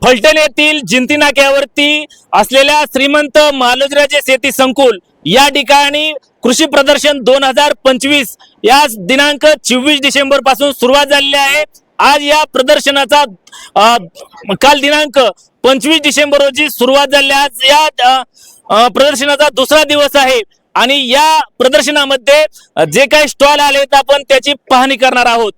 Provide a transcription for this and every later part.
फलटण येथील जिंती नाक्यावरती असलेल्या श्रीमंत मालोजीराजे शेती संकुल या ठिकाणी कृषी प्रदर्शन 2025 या दिनांक 24 डिसेंबर पासून सुरुवात झालेली आहे। आज या प्रदर्शनाचा काल दिनांक 25 डिसेंबर रोजी सुरुवात झाली। आज या प्रदर्शनाचा दुसरा दिवस आहे आणि या प्रदर्शनामध्ये जे काही स्टॉल आलेत आपण त्याची पाहणी करणार आहोत।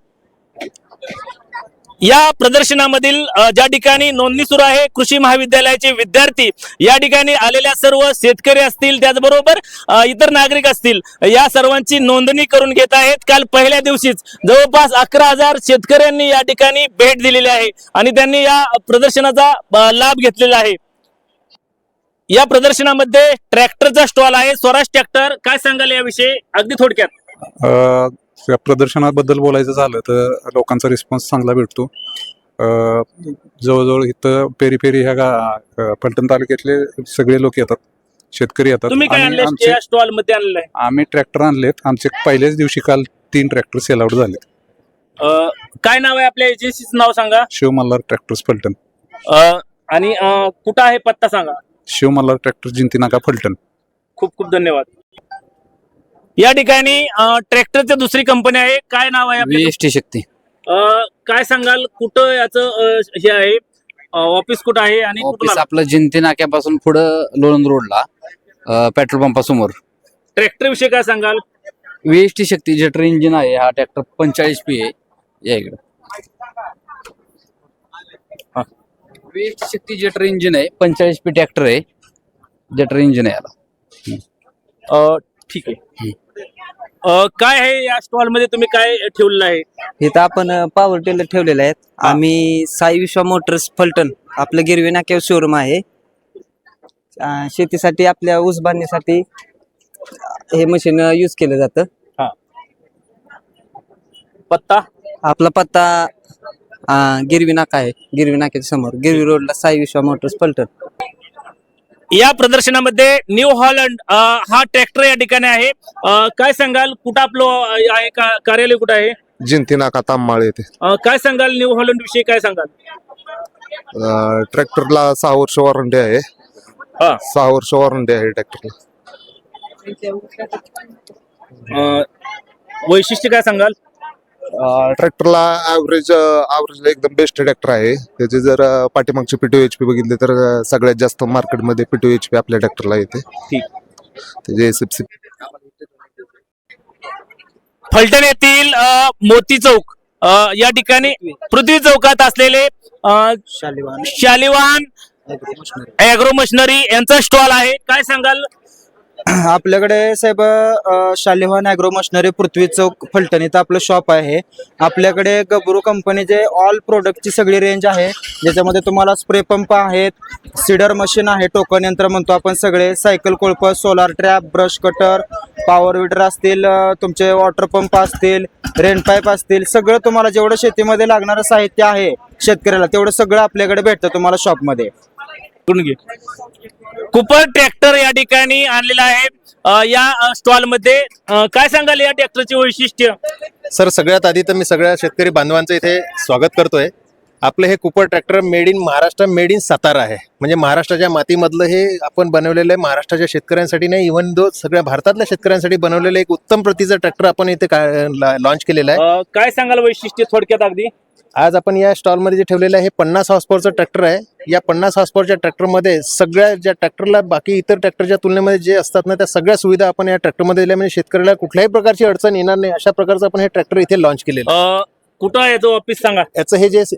या प्रदर्शनामधील ज्या ठिकाणी नोंदणी सुरू आहे कृषी महाविद्यालयाचे विद्यार्थी या ठिकाणी आलेल्या सर्व शेतकरी असतील त्याचबरोबर इतर नागरिक असतील या सर्वांची नोंदणी करून घेत आहेत। काल पहिल्या दिवशीच जवळपास 11,000 शेतकऱ्यांनी या ठिकाणी भेट दिलेली आहे आणि त्यांनी या प्रदर्शनाचा लाभ घेतलेला आहे। या प्रदर्शनामध्ये ट्रॅक्टरचा स्टॉल आहे स्वराज ट्रॅक्टर। काय सांगाल याविषयी अगदी थोडक्यात? या प्रदर्शनाबद्दल बोलायचं झालं तर लोकांचा रिस्पॉन्स चांगला भेटतो। जवळजवळ इथं पेरी ह्या फलटण तालुक्यातले सगळे लोक येतात, शेतकरी येतात। तुम्ही काय आणले या स्टॉल मध्ये आणलंय? आम्ही ट्रॅक्टर आणलेत। आमचे पहिल्याच दिवशी काल 3 ट्रॅक्टर सेल आउट झालेत। काय नाव आहे आपल्या एजन्सीचं नाव सांगा? शिव मल्हार ट्रॅक्टर्स फलटण। आणि कुठं आहे पत्ता सांगा? शिव मल्हार ट्रॅक्टर जिंती नाका फलटण। खूप खूप धन्यवाद। या ठिकाणी ट्रॅक्टरची दुसरी कंपनी आहे, काय नाव आहे? VST शक्ती। काय सांगाल कुठं याचं हे आहे ऑफिस कुठं आहे आणि ऑफिस आपलं जिंती नाक्यापासून पुढे लोणंद रोडला पेट्रोल पंपासमोर। ट्रॅक्टर विषयी काय सांगाल? VST शक्ती जेटर इंजिन आहे। हा ट्रॅक्टर 45P आहे। या इकडे VST शक्ती जेटर इंजिन आहे, 45P ट्रॅक्टर आहे, जेटर इंजिन आहे याला। ठीक आहे। काय आहे या स्टॉल मध्ये तुम्ही काय ठेवलेलं आहे? इथं आपण पॉवर टिलर ठेवलेले आहेत। आम्ही साई विश्वा मोटर्स फलटण आपलं गिरवी नाक्यावर शोरूम आहे। शेतीसाठी आपल्या ऊस बांधणीसाठी हे मशीन यूज केलं जातं। पत्ता आपला पत्ता गिरवी नाका आहे, गिरवी नाक्याच्या समोर गिरवी रोडला साई विश्वा मोटर्स फलटण। या प्रदर्शनामध्ये न्यू हॉलंड हा ट्रॅक्टर या ठिकाणी आहे। काय सांगाल कुठं आपलं आहे कार्यालय कुठं आहे? जिंती नाका तांबमाळ येथे। काय सांगाल न्यू हॉलंड विषयी काय सांगाल? ट्रॅक्टरला 6 वर्ष वॉरंटी आहे। 6 वर्ष वॉरंटी आहे ट्रॅक्टरला। वैशिष्ट्य काय सांगाल? ट्रॅक्टरला ऍव्हरेज एकदम बेस्ट ट्रॅक्टर आहे। त्याचे जर पाठीमागचे PTO HP बघितले तर सगळ्यात जास्त मार्केटमध्ये PTO HP आपल्या ट्रॅक्टरला येते। त्याचे SFC फलटण येथील मोती चौक या ठिकाणी पृथ्वी चौकात असलेले शालिवान ॲग्रो मशिनरी यांचा स्टॉल आहे। काय सांगाल? आपल्याकडे साहेब शालिवान ॲग्रो मशिनरी पृथ्वी चौक फलटण इथं आपलं शॉप आहे। आपल्याकडे गबरू कंपनीचे ऑल प्रोडक्टची सगळी रेंज आहे, ज्याच्यामध्ये तुम्हाला स्प्रे पंप आहेत, सीडर मशीन आहे, टोकन यंत्र म्हणतो आपण, सगळे सायकल कोळप, solar trap, brush cutter, power weeder असतील, तुमचे वॉटर पंप असतील, रेन पाईप असतील, सगळं तुम्हाला जेवढं शेतीमध्ये लागणारं साहित्य आहे शेतकऱ्याला तेवढं सगळं आपल्याकडे भेटतं तुम्हाला शॉपमध्ये। कुपर ट्रॅक्टर या ठिकाणी आणलेला आहे या स्टॉल मध्ये। काय सांगाल या ट्रॅक्टरचे वैशिष्ट्य? सर सगळ्यात आधी तर मी सगळ्या शेतकरी बांधवांचं इथे स्वागत करतोय। आपलं हे Cooper tractor made in Maharashtra, made in Satara आहे। म्हणजे महाराष्ट्राच्या मातीमधलं हे आपण बनवलेलं आहे, महाराष्ट्राच्या शेतकऱ्यांसाठी नाही, इव्हन दो सगळ्या भारतातल्या शेतकऱ्यांसाठी बनवलेलं एक उत्तम प्रतीचं ट्रॅक्टर आपण इथे लॉन्च केलेलं आहे। काय सांगाल वैशिष्ट्य थोडक्यात अगदी? आज आपण या स्टॉलमध्ये जे ठेवलेलं आहे हे 50 हॉर्स पॉवरचं ट्रॅक्टर आहे। या 50 हॉर्स पॉवरच्या ट्रॅक्टरमध्ये सगळ्या ज्या ट्रॅक्टरला बाकी इतर ट्रॅक्टरच्या तुलनेमध्ये जे असतात ना त्या सगळ्या सुविधा आपण या ट्रॅक्टरमध्ये दिल्या, म्हणजे शेतकऱ्याला कुठल्याही प्रकारची अडचण येणार नाही अशा प्रकारचं आपण हे ट्रॅक्टर इथे लॉन्च केलेलं। कुठं आहे तो ऑफिस सांगा? याचं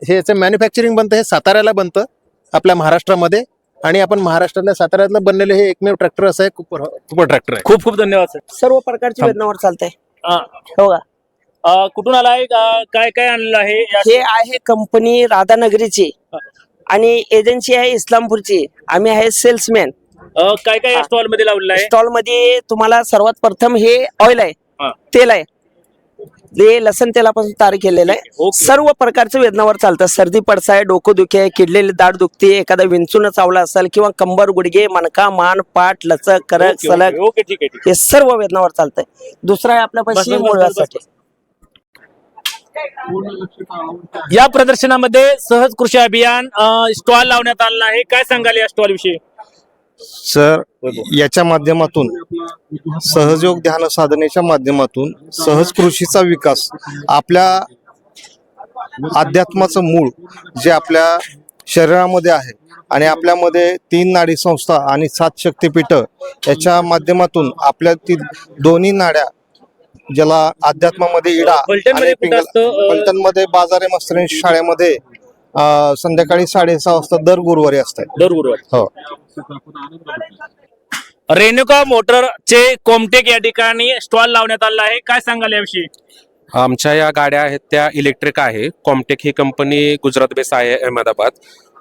याचं मॅन्युफॅक्चरिंग बनतं हे साताऱ्याला बनतं आपल्या महाराष्ट्रामध्ये, आणि आपण महाराष्ट्रातल्या साताऱ्यातलं बनलेलं हे एकमेव ट्रॅक्टर असं आहे कुपर ट्रॅक्टर आहे। खूप खूप धन्यवाद सर। सर्व प्रकारची वेदनावर चालतंय। हो का? कुठून आलाय? काय काय आणलेलं आहे? हे आहे कंपनी राधानगरीची आणि एजन्सी आहे इस्लामपूरची। आम्ही आहे सेल्समॅन। काय काय स्टॉल मध्ये लावलेलं आहे? स्टॉल मध्ये तुम्हाला सर्वात प्रथम हे ऑइल आहे, तेल आहे, हे लसण तेलापासून तयार केलेलं आहे। सर्व प्रकारचं वेदनावर चालतं। सर्दी पडसाय, डोकं दुखे आहे, किडलेली दाढ दुखते, एखादा विंचून चावला असेल किंवा कंबर, गुडघे, मणका, मान, पाठ, लचक, करक, सलग, हे सर्व वेदनावर चालतंय। दुसरा आहे आपल्यापाशी मुळव्यासाठी। या प्रदर्शनामध्ये सहज कृषी अभियान स्टॉल लावण्यात आला आहे. काय सांगाल या स्टॉल विषयी? सर, याच्या माध्यमातून सहयोग ध्यान साधनेच्या माध्यमातून सहज कृषीचा विकास, आपल्या अध्यात्माचं मूळ जे आपल्या शरीरामध्ये आहे आणि आपल्यामध्ये 3 नाडी संस्था आणि 7 शक्तिपीठ याच्या माध्यमातून आपल्या ती दोन्ही नाड्या, ज्याला अध्यात्मामध्ये इडा फलटणमध्ये आणि कुठं असतं? फलटणमध्ये बाजारे मस्तरीण शाळेमध्ये संध्याकाळी 6:30 वाजता दर गुरुवारी असतात. दर गुरुवारी. हो. रेणुका मोटरचे कोमटेक या ठिकाणी स्टॉल लावण्यात आला आहे. काय सांगाल याविषयी? आमच्या या गाड्या आहेत त्या इलेक्ट्रिक आहे. कॉमटेक ही कंपनी गुजरात बेस आहे, अहमदाबाद.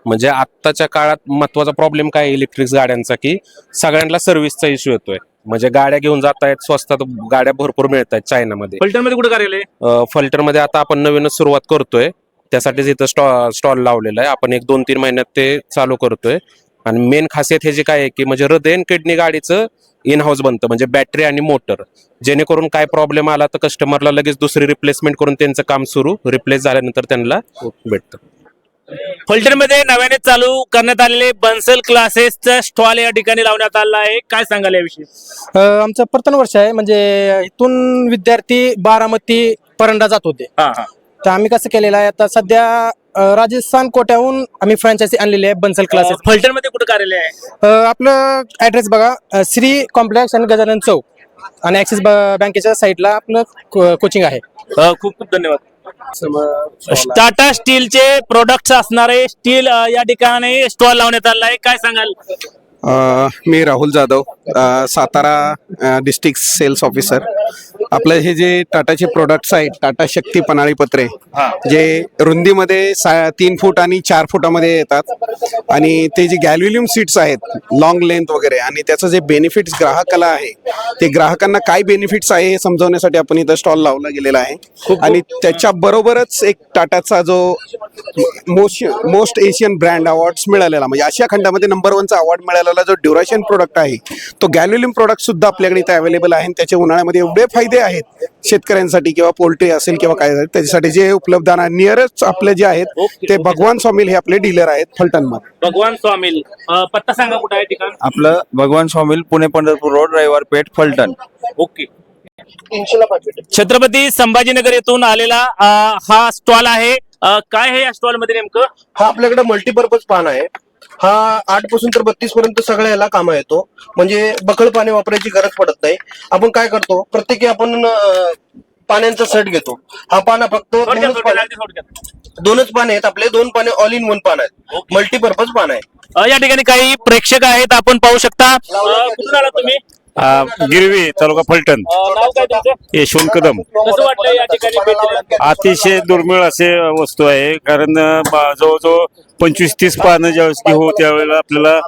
म्हणजे आत्ताच्या काळात महत्वाचा प्रॉब्लेम काय आहे इलेक्ट्रिक गाड्यांचा, की सगळ्यांना सर्व्हिसचा इश्यू येतोय. म्हणजे गाड्या घेऊन जात आहेत, स्वस्तात गाड्या भरपूर मिळत आहेत चायनामध्ये. फलटणमध्ये कुठे कार्यालय? फलटणमध्ये आता आपण नवीनच सुरुवात करतोय, त्यासाठीच इथं स्टॉल लावलेला आहे आपण. 1-2-3 महिन्यात ते चालू करतोय. आणि मेन खासियत ह्याची काय आहे की म्हणजे हृदय आणि किडनी गाडीचं इन हाऊस बनतं, म्हणजे बॅटरी आणि मोटर, जेणेकरून काय प्रॉब्लेम आला तर कस्टमरला लगेच दुसरी रिप्लेसमेंट करून त्यांचं काम सुरू, रिप्लेस झाल्यानंतर त्यांना भेटतं. फलटणमध्ये नव्याने चालू करण्यात आलेले बन्सल क्लासेसचा स्टॉल या ठिकाणी लावण्यात आला आहे. काय सांगाल याविषयी? आमचं प्रथम वर्ष आहे. म्हणजे इथून विद्यार्थी बारामती परंडा जात होते. तर आम्ही कसं केलेलं आहे, आता सध्या राजस्थान कोट्याहून आम्ही फ्रँचायझी आणलेली आहे बन्सल क्लासेस. फलटणमध्ये कुठे कार्यालय आहे? आपलं ऍड्रेस बघा, श्री कॉम्प्लेक्स आणि गजानन चौक आणि ऍक्सिस बँकेच्या साईडला आपलं कोचिंग आहे. खूप खूप धन्यवाद. टाटा स्टीलचे प्रोडक्ट्स असणारे स्टील या ठिकाणी स्टॉल लावण्यात आला आहे. काय सांगाल? मी Rahul Jadhav, Satara district sales officer. आपलं हे जे टाटाचे प्रोडक्ट्स आहेत, टाटा शक्ती पन्हाळी पत्रे, जे रुंदीमध्ये 3 फूट आणि 4 फुटामध्ये येतात, आणि ते जे गॅल्व्हियम सीट्स आहेत लॉंग लेंथ वगैरे, आणि त्याचं जे बेनिफिट्स ग्राहकाला आहे, ते ग्राहकांना काय बेनिफिट्स आहे हे समजवण्यासाठी आपण इथं स्टॉल लावला गेलेला आहे. आणि त्याच्या बरोबरच एक टाटाचा जो मोस्ट एशियन ब्रँड अवॉर्ड्स मिळालेला, म्हणजे आशिया खंडामध्ये नंबर 1चा अवॉर्ड मिळालेला जो ड्युरेशन प्रोडक्ट आहे, तो गॅल्व्हियम प्रोडक्ट सुद्धा आपल्याकडे इथे अवेलेबल आहे. त्याचे उन्हाळ्यामध्ये एवढे फायदे आहेत शेतकऱ्यांसाठी, किंवा पोल्ट्री असेल किंवा काय असेल, त्याच्यासाठी जे उपलब्ध आहे. नियरेस्ट आपले जे आहेत ते भगवान स्वामिल हे आपले डीलर आहेत फलटणमध्ये. भगवान स्वामिल, पत्ता सांगा कुठे आहे ठिकाण? आपलं भगवान स्वामिल, पुणे पंढरपूर रोड, रविवार पेठ, फलटण. ओके. छत्रपती संभाजीनगर येथून आलेला हा स्टॉल आहे. काय आहे या स्टॉल मध्ये नेमकं? हा आपल्याकडे मल्टीपर्पज पान आहे. हा 8 पासून तर 32 पर्यंत सगळ्या याला कामा येतो. म्हणजे बकळ पाणी वापरायची गरज पडत नाही. आपण काय करतो, प्रत्येकी आपण पाण्यांचा सेट घेतो. हा पाना फक्त दोनच पाने आहेत आपले, 2 पाने ऑल इन 1 पान आहेत, मल्टीपर्पज पान आहे. या ठिकाणी काही प्रेक्षक आहेत, आपण पाहू शकता. कुठून आला तुम्ही? गिरवी, तालुका फलटण. नाव काय तुमचं? यशवंत कदम. कसं वाटलं या ठिकाणी भेट दिल्यानंतर? अतिशय दुर्मिळ असे वस्तू आहे, कारण जवळजवळ 25-30 पानं ज्यावेळेस घेऊ त्यावेळेला आपल्याला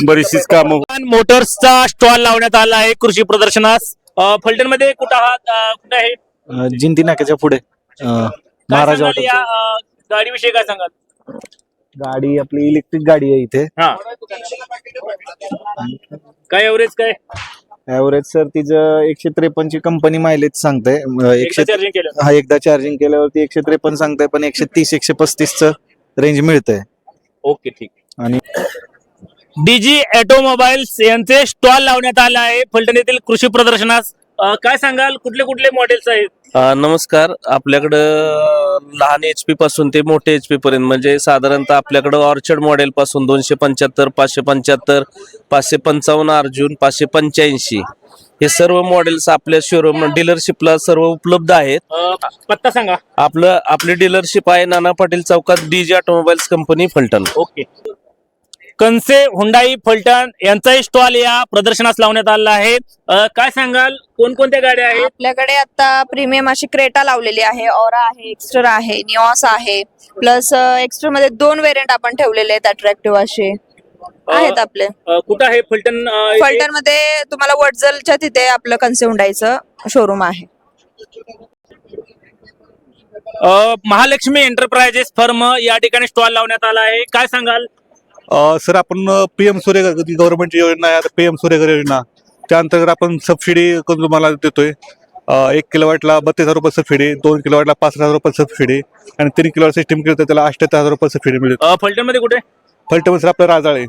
बरीचशीच कामं. मोटर्सचा स्टॉल लावण्यात आला आहे कृषी प्रदर्शनास. फलटण मध्ये कुठं आहात? कुठे आहे? जिंती नाक्याच्या पुढे महाराज काय सांगाल या गाडीविषयी? काय सांगाल? गाडी आपली इलेक्ट्रिक गाडी आहे इथे. काय एव्हरेज काय? ऍव्हरेज सर तिचं 153 ची कंपनी मायलेज सांगते. चार्जिंग केलं? हा, एकदा चार्जिंग केल्यावरती 153 सांगते, पण 130-135 रेंज मिळते. ओके, ठीक. आणि डीजी ऑटोमोबाईल्स यांचे स्टॉल लावण्यात आला आहे फलटण येथील कृषी प्रदर्शनास. काय सांगाल, कुठले कुठले मॉडेल्स आहेत? नमस्कार. आपल्याकडं लहान HP पासून ते मोठे HP पर्यंत, म्हणजे साधारणतः आपल्याकडं ऑर्चर्ड मॉडेल पासून 275, 575, 555 अर्जुन, 585 हे सर्व मॉडेल्स आपल्या शोरूम डीलरशिपला सर्व उपलब्ध आहेत. पत्ता सांगा. आपली डीलरशिप आहे नाना पाटील चौकात, DG automobiles company Phaltan. Okay. कनसे हुंडाई फलटण यांचाही स्टॉल या प्रदर्शनास लावण्यात आला आहे. काय सांगाल, कोणकोणत्या गाड्या आहेत? आपल्याकडे आता प्रीमियम अशी क्रेटा लावलेली आहे, ऑरा आहे, एक्स्टर आहे, निऑस आहे. प्लस एक्स्टर मध्ये 2 व्हेरियंट आपण ठेवलेले आहेत अट्रॅक्टिव्ह असे आहेत आपले. कुठं आहे फलटण? फलटण मध्ये तुम्हाला वडजलच्या तिथे आपलं कनसे हुंडाईचं शोरूम आहे. महालक्ष्मी एंटरप्राइजेस फर्म या ठिकाणी स्टॉल लावण्यात आला आहे. काय सांगाल? सर, आपण PM सूर्यघर गव्हर्नमेंट योजना आहे, PM सूर्यघर योजना, त्या अंतर्गत आपण सबसिडी तुम्हाला देतोय. 1 किलोवॅटला 32,000 रुपये सबसिडी, 2 किलोवॅटला 65,000 रुपये सबसिडी आणि 3 किलोवॅट सिस्टीम केलं तर त्याला 78,000 रुपये सबसिडी मिळेल. फलटण मध्ये कुठे? फलटण सर आपलं राजाळे.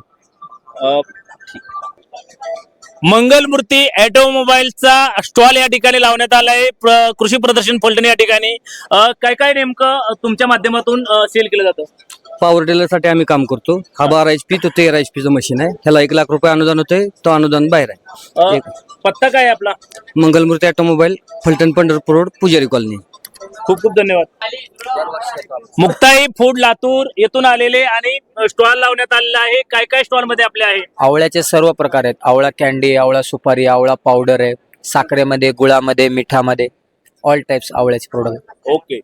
मंगलमूर्ती ऑटोमोबाईलचा स्टॉल या ठिकाणी लावण्यात आला आहे. कृषी प्रदर्शन फलटण या ठिकाणी काय काय नेमकं तुमच्या माध्यमातून सेल केलं जातं? पॉवर टिलरसाठी आम्ही काम करतो. हा 12 HP तो 13 HP चं मशीन आहे. ह्याला 1 लाख रुपये अनुदान होते. तो अनुदान बाहेर आहे. पत्ता काय आहे आपला? मंगलमूर्ती ऑटोमोबाईल, फलटण पंढरपूर रोड, पुजारी कॉलनी. खूप खूप धन्यवाद. मुक्ताई फूड लातूर येथून आलेले आणि स्टॉल लावण्यात आलेला आहे. काय काय स्टॉल मध्ये आपले आहे? आवळ्याचे सर्व प्रकार आहेत. आवळा कॅन्डी, आवळा सुपारी, आवळा पावडर आहे. साखरेमध्ये, गुळामध्ये, मिठामध्ये ऑल टाइप्स आवळ्याचे प्रोडक्ट. ओके.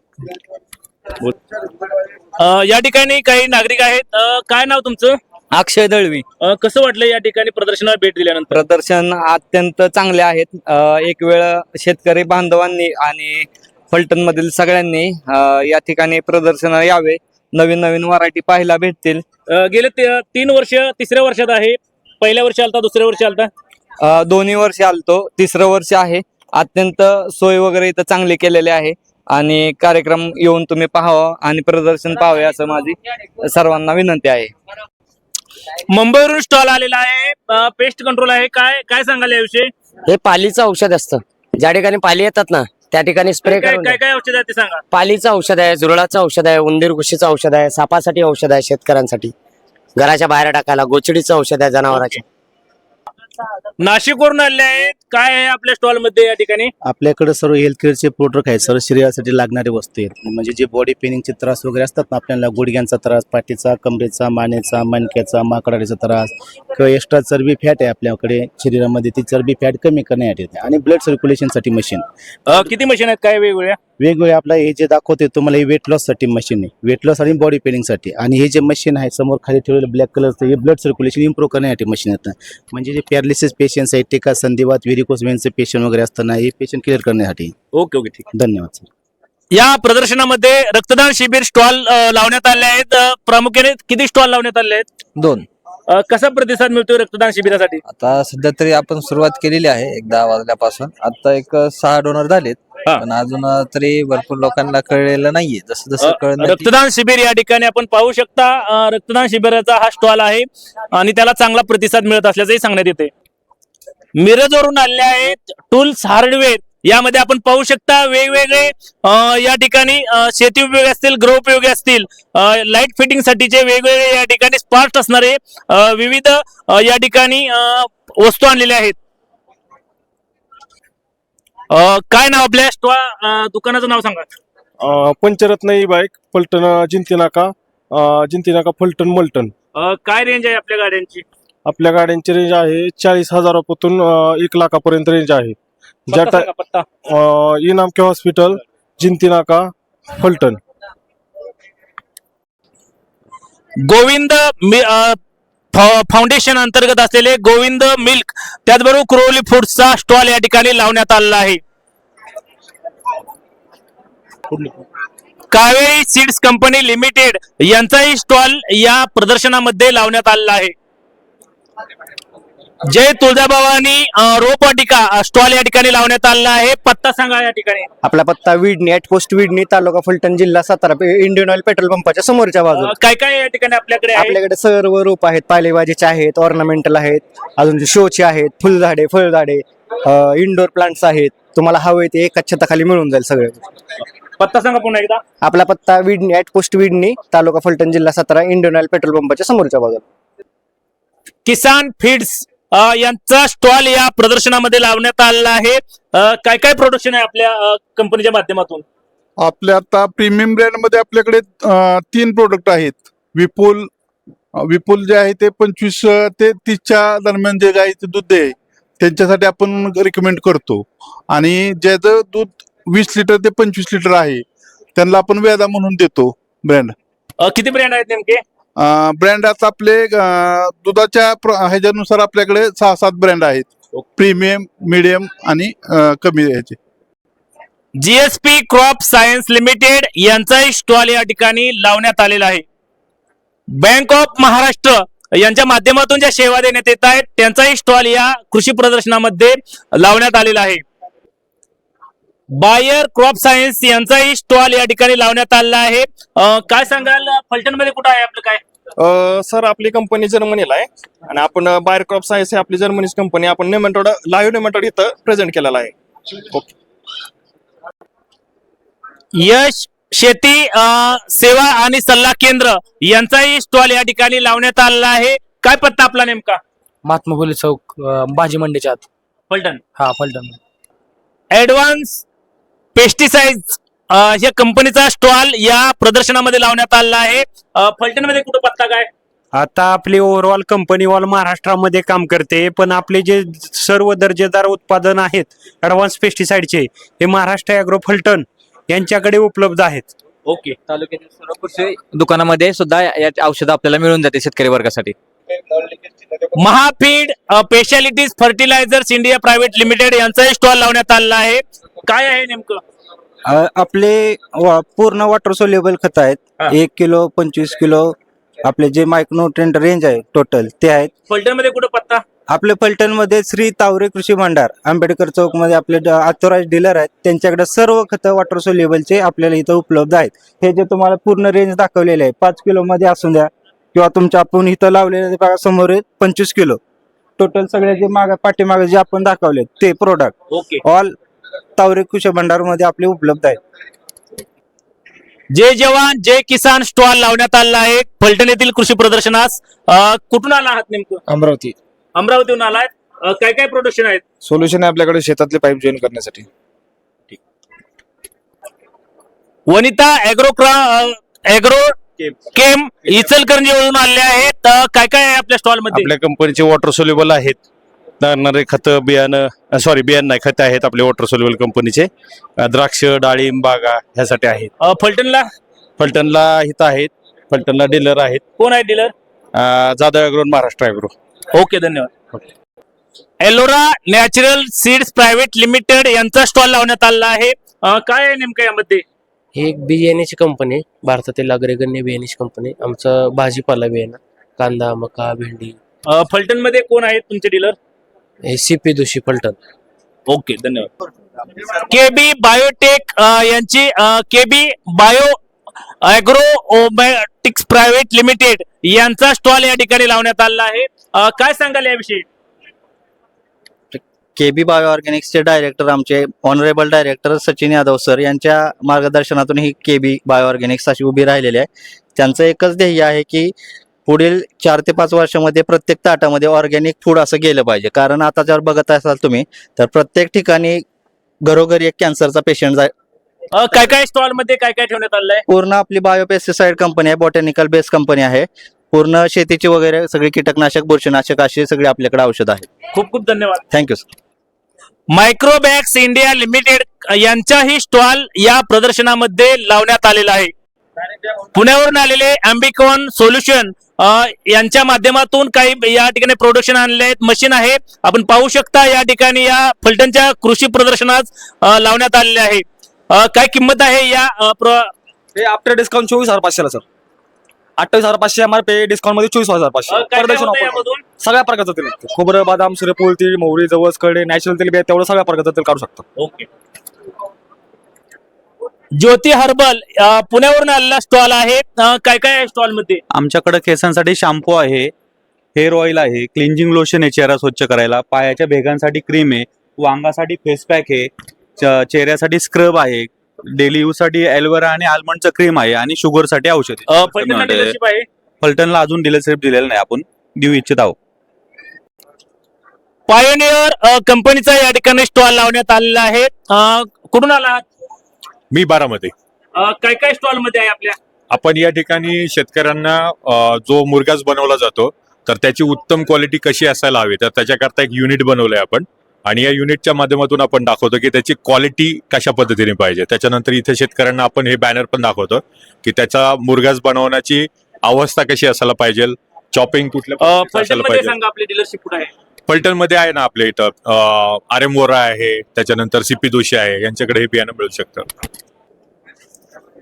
या ठिकाणी काही नागरिक आहेत. काय नाव तुमचं? अक्षय दळवी. कसं वाटलं या ठिकाणी प्रदर्शनाला भेट दिल्यानंतर? प्रदर्शन अत्यंत चांगले आहेत. एक वेळ शेतकरी बांधवांनी आणि फलटण मधील सगळ्यांनी या ठिकाणी प्रदर्शनाला यावे. नवीन नवीन व्हरायटी पाहायला भेटतील. गेले 3 वर्ष, तिसऱ्या वर्षात आहे. पहिल्या वर्षी आलता, दुसऱ्या वर्षी आलता? दोन्ही वर्ष आलतो. तिसरं वर्ष आहे. अत्यंत सोय वगैरे इथं चांगली केलेली आहे आणि कार्यक्रम येऊन तुम्ही पाहावं आणि प्रदर्शन पाहावे असं माझी सर्वांना विनंती आहे. मुंबईवरून स्टॉल आलेला आहे. पेस्ट कंट्रोल आहे. काय काय सांगाल याविषयी? हे पालीचं औषध असतं. ज्या ठिकाणी पाली येतात ना त्या ठिकाणी स्प्रे काय करून काय काय औषध आहे ते सांगा. पालीचं औषध आहे, झुरळाचं औषध आहे, उंदीर घुशीचं औषध आहे, सापासाठी औषध आहे, शेतकऱ्यांसाठी घराच्या बाहेर टाकायला, गोचडीचं औषध आहे जनावरांचे. नाशिकवरून आले आहेत. काय आहे आपल्या स्टॉल मध्ये या ठिकाणी? आपल्याकडे सर्व हेल्थ केअरचे प्रोडक्ट आहेत. सर्व शरीरासाठी लागणारे वस्तू आहेत. म्हणजे जे बॉडी पेनिंगचे त्रास वगैरे असतात ना, आपल्याला गुडघ्यांचा त्रास, पाठीचा, कमरेचा, मानेचा, मणक्याचा, माकडाचा त्रास किंवा एक्स्ट्रा चरबी फॅट आहे आपल्याकडे शरीरामध्ये, ती चरबी फॅट कमी करण्यासाठी येते. आणि ब्लड सर्क्युलेशनसाठी मशीन. किती मशीन आहेत? काय वेगवेगळ्या? वेगवेगळे आपला हे जे दाखवते तुम्हाला हे वेट लॉस साठी मशीन आहे. वेट लॉस आणि बॉडी पेनिंगसाठी. आणि हे जे मशीन आहे समोर खाली ठेवलेलं ब्लॅक कलरचं, हे ब्लड सर्क्युलेशन इम्प्रूव्ह करण्यासाठी मशीन येतं. म्हणजे जे पॅरालिसिस पेशंट्स आहेत, टेका संधिवात, व्हेरिकोस वेन्सचे पेशंट वगैरे असताना हे पेशंट क्लिअर करण्यासाठी. ओके ओके ठीक. धन्यवाद सर. या प्रदर्शनामध्ये रक्तदान शिबिर स्टॉल लावण्यात आले आहेत. प्रामुख्याने किती स्टॉल लावण्यात आले आहेत? 2. कसा प्रतिसाद मिळतोय रक्तदान शिबिरासाठी? आता सध्या तरी आपण सुरुवात केलेली आहे 10 वाजल्यापासून. आता एक 6 डोनर झालेत. पण अजून तरी भरपूर लोकांना कळलेलं नाहीये. जसं जसं कळलं रक्तदान शिबिर या ठिकाणी आपण पाहू शकता. रक्तदान शिबिराचा हा स्टॉल आहे आणि त्याला चांगला प्रतिसाद मिळत असल्याचंही सांगण्यात येते. मिरजवरून आले आहेत टूल्स हार्डवेअर. यामध्ये आपण पाहू शकता वेगवेगळे या ठिकाणी शेती उपयोगी असतील, गृह उपयोगी असतील, लाईट फिटिंग साठीचे वेगवेगळे या ठिकाणी स्पार्ट असणारे विविध या ठिकाणी वस्तू आणलेल्या आहेत. काय नाव आपल्या दुकानाचं नाव सांगा? पंचरत्न ई बाईक, फलटण, जिंतीनाका फलटण मलटण. काय रेंज आहे आपल्या गाड्यांची? आपल्या गाड्यांची रेंज आहे 40,000पासून 1 लाखापर्यंत रेंज आहे. इनाम के हॉस्पिटल, जिंतीनाका, फलटण. गोविंद फाउंडेशन अंतर्गत असलेले गोविंद मिल्क, त्याचबरोबर कुरोली फूड्सचा स्टॉल या ठिकाणी लावण्यात आलेला आहे. कावेरी सीड्स कंपनी लिमिटेड यांचाही स्टॉल या प्रदर्शनामध्ये लावण्यात आलेला आहे. जय तुळजाभवानी रोपवाटिका स्टॉल या ठिकाणी लावण्यात आलेला आहे. पत्ता सांगा या ठिकाणी? आपला पत्ता विडणी, पोस्ट विडणी, तालुका फलटण, जिल्हा सातारा, इंडियन ऑइल पेट्रोल पंपाच्या समोरच्या बाजूला. काय काय या ठिकाणी आपल्याकडे आहे? आपल्याकडे सर्व रोप आहेत. पालेभाजीचे आहेत, ऑर्नामेंटल आहेत, अजून शोचे आहेत, फुलझाडे, फळझाडे, इंडोर प्लांट्स आहेत. तुम्हाला हवे ते एकाच छताखाली मिळून जाईल सगळे. पत्ता सांगा पुन्हा एकदा? आपला पत्ता विडणी, पोस्ट विडणी, तालुका फलटण, जिल्हा सातारा, इंडियन ऑइल पेट्रोल पंपाच्या समोरच्या बाजूला. किसान फीड्स यांचा स्टॉल या प्रदर्शनामध्ये लावण्यात आलेला आहे. काय काय प्रोडक्शन आहे आपल्या कंपनीच्या माध्यमातून? आपल्या आता प्रीमियम ब्रँड मध्ये आपल्याकडे 3 प्रोडक्ट आहेत. विपुल जे आहे ते 25 ते 30च्या दरम्यान जे गाईचं दूध आहे त्यांच्यासाठी आपण रिकमेंड करतो. आणि ज्याचं दूध 20 लिटर ते 25 लिटर आहे त्यांना आपण वेदा म्हणून देतो ब्रँड. किती ब्रँड आहेत नेमके? ब्रँड आता आपले दुधाच्या ह्याच्यानुसार आपल्याकडे 6-7 ब्रँड आहेत. प्रीमियम, मीडियम आणि कमी ह्याचे. जीएसपी क्रॉप सायन्स लिमिटेड यांचाही स्टॉल या ठिकाणी लावण्यात आलेला आहे. बँक ऑफ महाराष्ट्र यांच्या माध्यमातून ज्या सेवा देण्यात येत आहेत त्यांचाही स्टॉल या कृषी प्रदर्शनामध्ये लावण्यात आलेला आहे. बायर क्रॉप सायन्स यांचाही स्टॉल या ठिकाणी लावण्यात आलेला आहे. काय सांगाल फलटण मध्ये कुठं आहे आपलं काय? सर आपली कंपनी जर्मनीला आहे आणि आपण बायर क्रॉप सायन्स ही आपली जर्मनीची कंपनी आपण नेमॅटोड लाईव्ह नेमॅटोड इथं प्रेझेंट केलेला आहे. ओके. यश शेती सेवा आणि सल्ला केंद्र यांचाही स्टॉल या ठिकाणी लावण्यात आलेला आहे. काय पत्ता आपला नेमका? महात्मा फुले चौक भाजी मंडीच्या आत. फलटण. हा फलटण. ऍडव्हान्स पेस्टिसाइड्स या कंपनीचा स्टॉल या प्रदर्शनामध्ये लावण्यात आलेला आहे. फलटण मध्ये कुठं पत्ता काय? आता आपली ओव्हरऑल कंपनी ऑल महाराष्ट्रामध्ये काम करते, पण आपले जे सर्व दर्जेदार उत्पादन आहेत ऍडव्हान्स पेस्टिसाइडचे हे महाराष्ट्र ॲग्रो फलटण यांच्याकडे उपलब्ध आहेत. ओके. तालुक्यातील सर्व कृषी दुकानामध्ये सुद्धा या औषधं आपल्याला मिळून जाते शेतकरी वर्गासाठी. Mahafeed specialities fertilisers India private limited यांचाही स्टॉल लावण्यात आलेला आहे. काय आहे नेमकं? आपले पूर्ण वॉटर सोल्युबल खत आहेत. 1 किलो 25 किलो आपले जे मायक्रोन्यूट्रिएंट रेंज आहे टोटल ते आहेत. फलटण मध्ये कुठं पत्ता? आपले फलटण मध्ये श्री तावरे कृषी भांडार आंबेडकर चौक मध्ये आपले ऑथोराइज डीलर आहेत. त्यांच्याकडे सर्व खतं वॉटर सोल्युबलचे आपल्याला इथं उपलब्ध आहेत. हे जे तुम्हाला पूर्ण रेंज दाखवलेले आहे 5 किलो मध्ये असून द्या किंवा तुमच्या आपण इथं लावलेले बघा समोर 25 किलो टोटल सगळे जे पाठीमागे जे आपण दाखवले ते प्रोडक्ट ओके ऑल तावरे कृषी भांडार मध्ये आपले उपलब्ध आहेत. जय जवान जय किसान स्टॉल लावण्यात आलेला आहे फलटण येथील कृषी प्रदर्शनास. कुठून आला आहात नेमकं? अमरावती. अमरावतीहून आलाय. काय काय प्रोडक्शन आहेत? सोल्युशन आहे आपल्याकडे शेतातले पाईप जॉईन करण्यासाठी. वनिता ॲग्रो केम इचलकरंजीवरून आले आहेत. काय काय आहे आपल्या स्टॉल मध्ये? आपल्या कंपनीचे वॉटर सोल्युबल आहेत. लागणारे खतं बियाणं बियाणं नाही खतं आहेत आपले वॉटर सोल्युबल कंपनीचे. द्राक्ष डाळिंब बागा ह्यासाठी आहेत. फलटणला इथं आहेत. फलटणला डीलर आहेत. कोण आहे dealer? Jadhav agro Maharashtra agro. Okay धन्यवाद. Ellora natural seeds private limited यांचा स्टॉल लावण्यात आलेला आहे. काय आहे नेमकं यामध्ये? ही एक बियाण्याची कंपनी आहे, भारतातील अग्रगण्य बियाण्याची कंपनी. आमचं भाजीपाला बियाणं कांदा मका भेंडी. फलटण मध्ये कोण आहेत तुमचे डीलर? हे सीपी दोशी फलटण. ओके धन्यवाद. केबी बायोटेक यांची केबी बायो ॲग्रोमॅटिक्स प्रायव्हेट लिमिटेड यांचा स्टॉल या ठिकाणी लावण्यात आलेला आहे. काय सांगाल याविषयी? केबी बायो ऑर्गॅनिक्सचे डायरेक्टर आमचे honourable director Sachin Yadav sir यांच्या मार्गदर्शनातून ही केबी बायो ऑर्गॅनिक्स अशी उभी राहिलेली आहे. त्यांचं एकच ध्येय आहे की पुढील 4 ते 5 वर्षामध्ये प्रत्येक ताटामध्ये ऑर्गॅनिक फूड असं गेलं पाहिजे. कारण आता जर बघत असाल तुम्ही तर प्रत्येक ठिकाणी घरोघरी एक कॅन्सरचा पेशंट काय काय स्टॉल मध्ये काय काय ठेवण्यात आलंय? पूर्ण आपली बायोपेस्टिसाइड कंपनी आहे, बॉटॅनिकल बेस कंपनी आहे. पूर्ण शेतीची वगैरे सगळी कीटकनाशक बुरशीनाशक अशी सगळी आपल्याकडे औषध आहेत. खूप खूप धन्यवाद. Thank you sir. Microbax India limited यांचाही स्टॉल या प्रदर्शनामध्ये लावण्यात आलेला आहे. पुण्यावरून आलेले अँबिकॉन सोल्युशन यांच्या माध्यमातून काही या ठिकाणी प्रोडक्शन आणले आहेत. मशीन आहे आपण पाहू शकता या ठिकाणी या फलटणच्या कृषी प्रदर्शनात लावण्यात आलेले आहे. काय किंमत आहे या हे after discount 24,500 sir. 28,500 MRP discount मध्ये 24,500. प्रदर्शन ऑफर सगळ्या प्रकारचं तेल खोबरं बदाम सूर्यफूल तीळ मोहरी जवस कडे नॅचरल तेल बिया तेवढं सगळ्या प्रकारचं तेल काढू शकतो. ओके. ज्योती हर्बल पुण्यावरून आलेला स्टॉल आहे. काय काय आहे स्टॉल मध्ये? आमच्याकडे केसांसाठी शॅम्पू आहे, हेअर ऑइल आहे, क्लिंजिंग लोशन आहे चेहरा स्वच्छ करायला, पायाच्या भेगांसाठी क्रीम आहे, वांगासाठी फेस पॅक आहे, चेहऱ्यासाठी स्क्रब आहे, डेली यूज साठी एल्वेरा आणि आल्मंडचं क्रीम आहे आणि शुगर साठी औषध आहे. फलटणला अजून डीलरशिप दिलेलं नाही, आपण देऊ इच्छित आहोत. पायोनियर कंपनीचा या ठिकाणी स्टॉल लावण्यात आलेला आहे. कुठून आला? मी बारामती. काय काय स्टॉल मध्ये आहे आपल्या? आपण या ठिकाणी शेतकऱ्यांना जो मुरगास बनवला जातो तर त्याची उत्तम क्वालिटी कशी असायला हवी तर त्याच्याकरता एक युनिट बनवलंय आपण आणि या युनिटच्या माध्यमातून आपण दाखवतो की त्याची क्वालिटी कशा पद्धतीने पाहिजे. त्याच्यानंतर इथे शेतकऱ्यांना आपण हे बॅनर पण दाखवतो की त्याचा मुरगास बनवण्याची अवस्था कशी असायला पाहिजे, चॉपिंग कुठल्या असायला पाहिजे. आपली डीलरशिप कुठे आहे? फलटण मध्ये आहे ना आपल्या इथं RM वोरा आहे, त्याच्यानंतर CP दोशी आहे, यांच्याकडे हे बियाणं मिळू शकतं.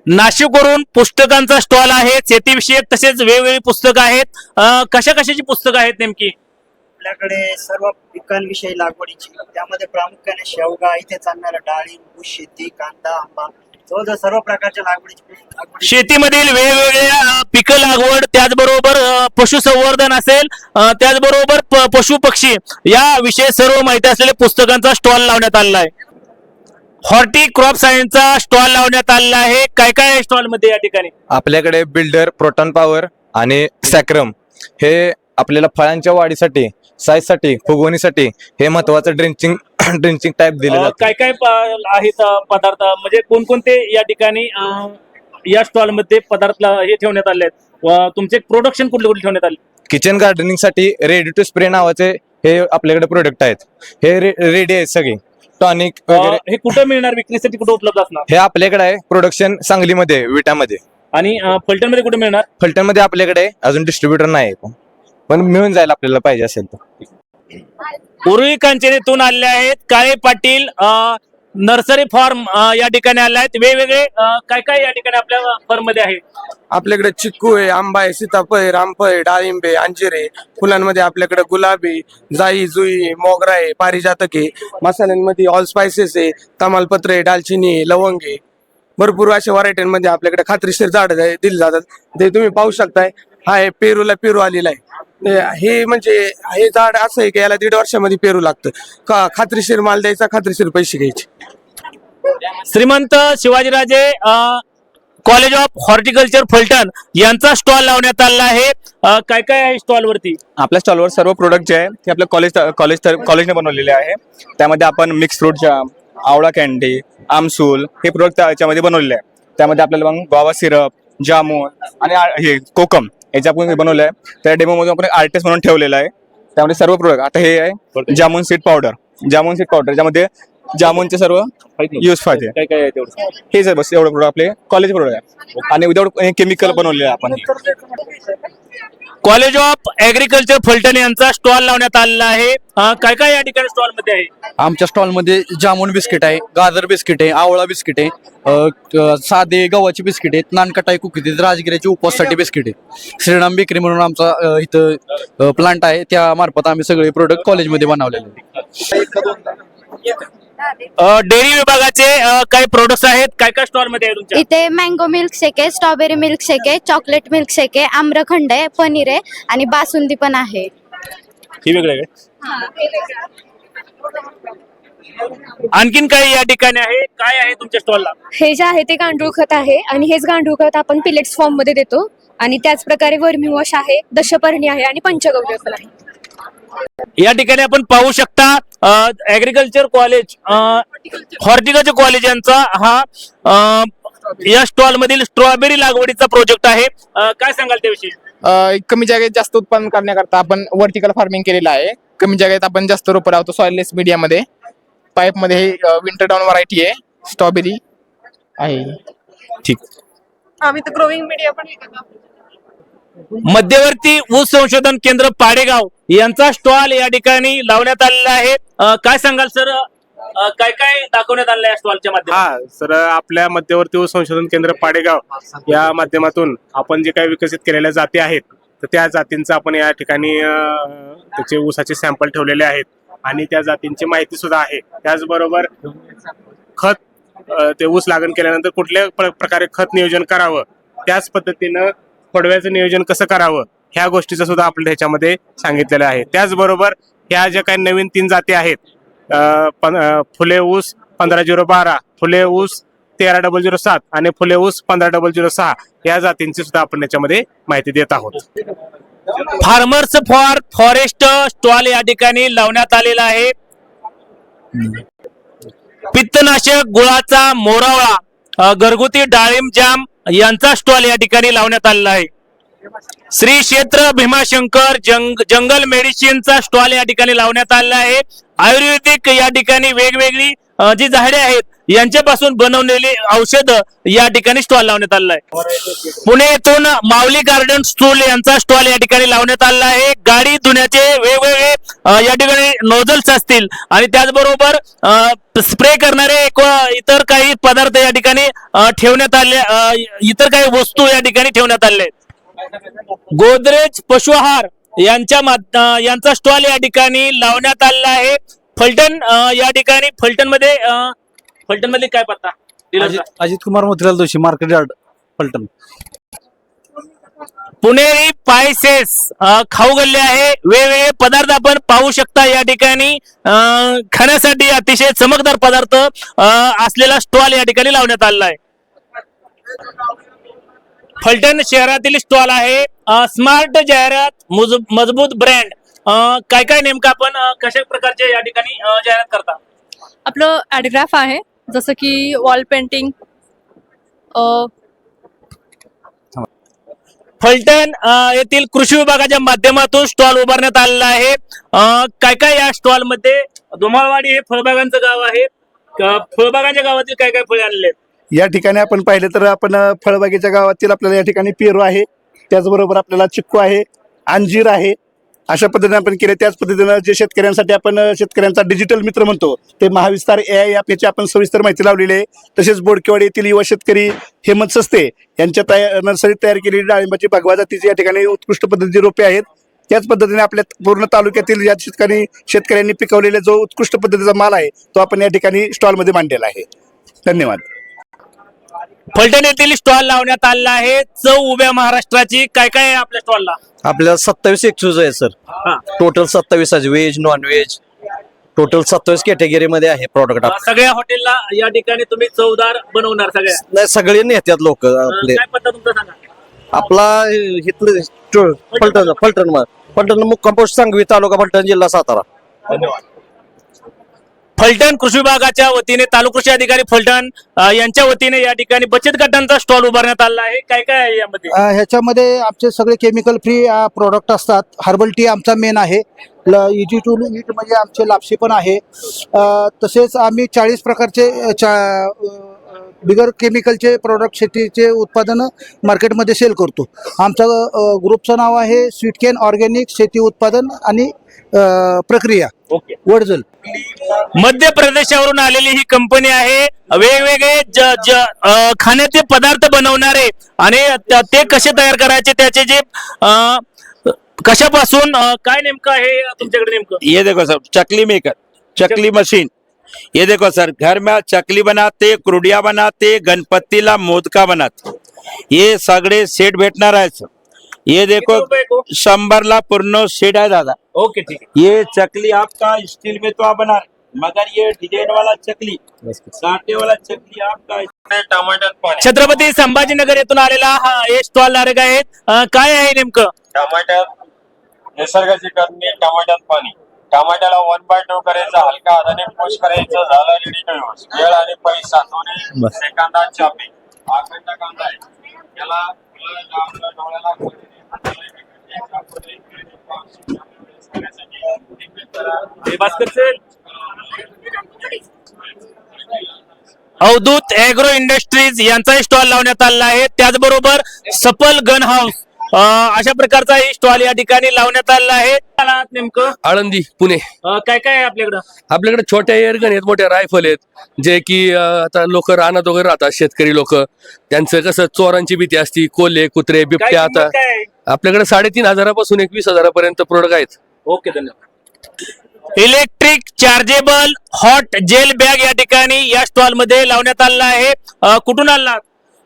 नाशिकवरून पुस्तकांचा स्टॉल आहे, शेतीविषयक तसेच वेगवेगळी पुस्तकं आहेत. कशा कशाची पुस्तकं आहेत नेमकी? आपल्याकडे सर्व पिकांविषयी लागवडीची, त्यामध्ये प्रामुख्याने शेवगा, इथे चालणारा डाळिंब, ऊस शेती, कांदा, आंबा, जवळजवळ सर्व प्रकारच्या लागवडीची शेतीमधील वेगवेगळ्या पिकं लागवड, त्याचबरोबर पशुसंवर्धन असेल, त्याचबरोबर पशु पक्षी या विषयी सर्व माहिती असलेल्या पुस्तकांचा स्टॉल लावण्यात आलेला आहे. हॉर्टी क्रॉप सायन्सचा स्टॉल लावण्यात आलेला आहे. काय काय आहे स्टॉल मध्ये या ठिकाणी? आपल्याकडे बिल्डर, प्रोटॉन पॉवर आणि सॅक्रम हे आपल्याला फळांच्या वाढीसाठी, साईजसाठी, फुगवणीसाठी हे महत्वाचं ड्रिंचिंग टाईप दिले जातं. काय काय आहेत पदार्थ, म्हणजे कोणकोणते या ठिकाणी या स्टॉल मध्ये पदार्थ हे ठेवण्यात आले आहेत? तुमचे प्रोडक्शन कुठले कुठले ठेवण्यात आले? किचन गार्डनिंग साठी रेडी टू स्प्रे नावाचे हे आपल्याकडे प्रोडक्ट आहेत. हे रेडी आहेत सगळे, टॉनिक वगैरे. हे कुठं मिळणार, विक्रीसाठी कुठे उपलब्ध असणार? हे आपल्याकडे आहे प्रोडक्शन सांगलीमध्ये, विटामध्ये. आणि फलटण मध्ये कुठे मिळणार? फलटण मध्ये आपल्याकडे अजून डिस्ट्रीब्युटर नाही, पण मिळून जाईल आपल्याला पाहिजे असेल तर. उरुळी कांचनेतून आले आहेत काळे पाटील नर्सरी फार्म या ठिकाणी आले आहेत. वेगवेगळे काय काय या ठिकाणी आपल्या फार्म मध्ये आहे? आपल्याकडे चिक्कू आहे, आंबा आहे, सीताफळ आहे, रामफळ आहे, डाळिंब आहे, अंजीर आहे. फुलांमध्ये आपल्याकडे गुलाबी, जाई, जुई, मोगरा आहे, पारिजातक आहे. मसाल्यांमध्ये ऑल स्पायसेस आहे, तमालपत्र आहे, दालचिनी आहे, लवंग आहे. भरपूर अशा व्हरायटीमध्ये आपल्याकडे खात्रीशीर झाड दिली जातात. ते तुम्ही पाहू शकताय. हा आहे पेरूला पेरू आलेला आहे. हे म्हणजे हे झाड असं आहे की याला 1.5 वर्षामध्ये पेरू लागतं. खात्रीशीर माल द्यायचा, खात्रीशीर पैसे घ्यायचे. श्रीमंत Shivajiraje college of horticulture Phaltan यांचा स्टॉल लावण्यात आला आहे. काय काय आहे स्टॉल वरती? आपल्या स्टॉलवर सर्व प्रोडक्ट जे आहे ते आपल्या कॉलेजने बनवलेले आहे. त्यामध्ये आपण मिक्स फ्रूट जाम, आवळा कॅन्डी, आमसूल हे प्रोडक्ट त्याच्यामध्ये बनवलेले आहे. त्यामध्ये आपल्याला मग गोवा सिरप, जामून आणि हे कोकम याच्या आपण बनवलं आहे. त्या डेमो मध्ये आपण आर्टिस्ट म्हणून ठेवलेला आहे. त्यामध्ये सर्व प्रोडक्ट, आता हे आहे जामून सीड पावडर, ज्यामध्ये जामूनचे सर्व यूज पाहिजे. काय काय आहे तेवढं? हे सर बस एवढं प्रोडक्ट आपले कॉलेज प्रोडक्ट आहे. आणि विदाउट केमिकल बनवलेलं आहे आपण. कॉलेज ऑफ ऍग्रिकल्चर फलटण यांचा स्टॉल लावण्यात आलेला आहे. काय काय या ठिकाणी स्टॉल मध्ये आहे? आमच्या स्टॉल मध्ये जामून बिस्किट आहे, गाजर बिस्किट आहे, आवळा बिस्किट आहे, साधे गव्हाची बिस्किट आहेत, नानकटाई कुकीज आहेत, राजगिऱ्याची उपवाससाठी बिस्किट आहे. श्रीराम बेकरी म्हणून आमचा इथं प्लांट आहे, त्या मार्फत आम्ही सगळे प्रोडक्ट कॉलेजमध्ये बनवलेले आहेत. डेअरी विभागाचे काही प्रोडक्ट्स आहेत. काय काय स्टॉल मध्ये आहे तुमच्या? इथे मँगो मिल्क शेक आहे, स्ट्रॉबेरी मिल्क शेक आहे, चॉकलेट मिल्क शेक आहे, आम्रखंड आहे, पनीर आहे आणि बासुंदी पण आहे. ही वेगळं आहे. आणखीन काही या ठिकाणी आहे? काय आहे तुमच्या स्टॉलला? हे जे आहे ते गांडूळ खत आहे आणि हेच गांडूळ खत आपण पिलेट्स फॉर्म मध्ये देतो. आणि त्याच प्रकारे वर्मी वॉश आहे, दशपर्णी आहे आणि पंचगव्य पण आहे. या ठिकाणी आपण पाहू शकता ऍग्रिकल्चर कॉलेज, हॉर्टिकल्चर कॉलेज यांचा हा या स्टॉल मधील स्ट्रॉबेरी लागवडीचा प्रोजेक्ट आहे. काय सांगाल त्याविषयी? कमी जागेत जास्त उत्पादन करण्याकरता आपण व्हर्टिकल फार्मिंग केलेलं आहे. कमी जागेत आपण जास्त रोपं लावतो सॉइललेस मीडियामध्ये. पाईप मध्ये विंटर डाऊन व्हरायटी आहे, स्ट्रॉबेरी आहे. ठीक. आम्ही तर ग्रोविंग मीडिया पण मध्यवर्ती ऊस संशोधन केंद्र पाडेगाव यांचा स्टॉल या ठिकाणी लावण्यात आलेला आहे. काय सांगाल सर, काय काय दाखवण्यात आलं आहे स्टॉलच्या माध्यमातून? सर, आपल्या मध्यवर्ती ऊस संशोधन केंद्र पाडेगाव या माध्यमातून आपण जे काही विकसित केलेल्या जाती आहेत तर त्या जातींचा आपण या ठिकाणी त्याचे ऊसाचे सॅम्पल ठेवलेले आहेत आणि त्या जातींची माहिती सुद्धा आहे. त्याचबरोबर खत, ते ऊस लागण केल्यानंतर कुठल्या प्रकारे खत नियोजन करावं, त्याच पद्धतीनं फडव्याचं नियोजन कसं करावं ह्या गोष्टीचं सुद्धा आपल्या ह्याच्यामध्ये सांगितलेलं आहे. त्याचबरोबर ह्या ज्या काही नवीन 3 जाती आहेत, फुले ऊस 15-0-12, फुले ऊस 13-007 आणि फुले ऊस 15-006 या जातींची सुद्धा आपण याच्यामध्ये माहिती देत आहोत. फार्मर्स फॉर फॉरेस्ट स्टॉल या ठिकाणी लावण्यात आलेला आहे. पित्तनाशक, गुळाचा मोरावळा, घरगुती डाळिंब जाम यांचा स्टॉल या ठिकाणी लावण्यात आलेला आहे. श्री क्षेत्र भीमाशंकर जंगल मेडिसिनचा स्टॉल या ठिकाणी लावण्यात आलेला आहे. आयुर्वेदिक या ठिकाणी वेगवेगळी जी झाडे आहेत यांच्यापासून बनवलेली औषधं या ठिकाणी स्टॉल लावण्यात आलेला आहे. पुणे येथून माऊली गार्डन स्टॉल यांचा स्टॉल या ठिकाणी लावण्यात आलेला आहे. गाडी धुण्याचे वेगवेगळे या ठिकाणी नोझल्स असतील आणि त्याचबरोबर स्प्रे करणारे इतर काही पदार्थ या ठिकाणी ठेवण्यात आले, इतर काही वस्तू या ठिकाणी ठेवण्यात आले. गोदरेज पशुआहार यांचा स्टॉल या ठिकाणी लावण्यात आलेला आहे. फलटण या ठिकाणी फलटण मध्ये काय पत्ता? Ajit Kumar Motilal Joshi, market yard, Phaltan. पुणेरी पायसेस खाऊ गल्ले आहे. वेगवेगळे पदार्थ आपण पाहू शकता या ठिकाणी. खाण्यासाठी अतिशय चमकदार पदार्थ असलेला स्टॉल या ठिकाणी लावण्यात आलेला आहे. फलटण शहरातील स्टॉल आहे. स्मार्ट जाहिरात, मजबूत ब्रँड. काय काय नेमकं आपण कशा प्रकारचे या ठिकाणी जाहिरात करता? आपलं ॲडग्राफ आहे, जसं की वॉल पेंटिंग. फलटण येथील कृषी विभागाच्या माध्यमातून स्टॉल उभारण्यात आलेला आहे. काय काय या स्टॉल मध्ये? धुमाळवाडी हे फळबागांचं गाव आहे. फळबागांच्या गावातील काय काय फळे आणले? या ठिकाणी आपण पाहिले तर आपण फळबागेच्या गावातील आपल्याला या ठिकाणी पेरू आहे, त्याचबरोबर आपल्याला चिक्कू आहे, अंजीर आहे. अशा पद्धतीने आपण केले. त्याच पद्धतीनं जे शेतकऱ्यांसाठी आपण शेतकऱ्यांचा डिजिटल मित्र म्हणतो ते महाविस्तार AI ॲप याची आपण सविस्तर माहिती लावलेली आहे. तसेच बोडकेवाडी येथील युवा शेतकरी हेमंत सस्ते यांच्या नर्सरीत तयार केलेली डाळिंबाची भगवा जातीची या ठिकाणी उत्कृष्ट पद्धतीची रोपे आहेत. त्याच पद्धतीने आपल्या पूर्ण तालुक्यातील या शेतकऱ्यांनी पिकवलेला जो उत्कृष्ट पद्धतीचा माल आहे तो आपण या ठिकाणी स्टॉलमध्ये मांडलेला आहे. धन्यवाद. फलटण येथील स्टॉल लावण्यात आलेला आहे. चव उभ्या महाराष्ट्राची. काय काय आहे आपल्या स्टॉलला? आपल्याला 27 एक्सचूज आहे सर. टोटल 27 आहे, veg non veg total 27 category मध्ये आहे प्रॉडक्ट. सगळ्या हॉटेलला या ठिकाणी तुम्ही चवदार बनवणार सगळ्या? नाही, सगळे नेत्यात लोक आपले. काय पत्ता तुमचा सांगा? आपला इथलं फलटण मुक्काम पोस्ट सांगवी, तालुका फलटण, जिल्हा सातारा. धन्यवाद. फलटण कृषी विभागाच्या वतीने तालुका कृषी अधिकारी फलटण यांच्या वतीने या ठिकाणी बचत गटांचा स्टॉल उभारण्यात आला आहे. काय काय आहे यामध्ये? ह्याच्यामध्ये आमचे सगळे केमिकल फ्री प्रोडक्ट असतात. हर्बल टी आमचा मेन आहे. इजी टू ईट म्हणजे आमचे लापशी पण आहे. तसेच आम्ही 40 प्रकारचे बिगर केमिकलचे प्रोडक्ट शेतीचे उत्पादनं मार्केटमध्ये सेल करतो. आमचं ग्रुपचं नाव आहे स्वीटकेन ऑर्गॅनिक शेती उत्पादन आणि प्रक्रिया, वडजल. मध्य प्रदेशावरून आलेली ही कंपनी आहे. वेगवेगळे खाण्याचे पदार्थ बनवणारे आणि ते कसे तयार करायचे, त्याचे जे कशापासून काय नेमकं आहे तुमच्याकडे नेमकं? ये देखो सर, चकली मेकर, चकली मशीन. ये देखो सर, घर में चकली बनाते, कुरडिया बनाते, गणपतीला मोदका बनाते. ये सगळे सेट भेटणार आहे सर. ये देखो 100ला पूर्ण सेट आहे दादा. ओके, ठीक है. ये चकली आपका स्टील में तो आप बना रहे, मगर ये डिजाइन वाला चकली, कांटे वाला चकली आपका. टमाटर पाणी. छत्रपती संभाजीनगर येथून आलेला हा हे स्टॉल धारक आहेत. काय आहे नेमकं? टमाटर निसर्गाची करणी, टमाट्यात पाणी. टमाट्याला 1/2 करायचं, हलका हाताने पुश करायचं, झालं रेडी टू यूज. वेळ आणि पैसा दोन्ही सेकंदात चॉपिंग. आखंड कांदा आहे, याला डोळ्याला अवधूत ॲग्रो इंडस्ट्रीज यांचाही स्टॉल लावण्यात आलेला आहे. त्याचबरोबर सफल गन हाऊस अशा प्रकारचा ही स्टॉल या ठिकाणी लावण्यात आलेला आहे. नेमकं आळंदी, पुणे. काय काय आहे आपल्याकडं? आपल्याकडे छोट्या एअरगन आहेत, मोठ्या रायफल आहेत, जे की आता लोक रानात वगैरे राहतात, शेतकरी लोक, त्यांचं कसं चोरांची भीती असती, कोल्हे, कुत्रे, बिबट्या. आता आपल्याकडे 3,500 पासून 21,000 पर्यंत प्रोडक्ट आहेत. ओके, धन्यवाद. Electric chargeable hot gel bag या ठिकाणी या स्टॉल मध्ये लावण्यात आलेला आहे. कुठून आला?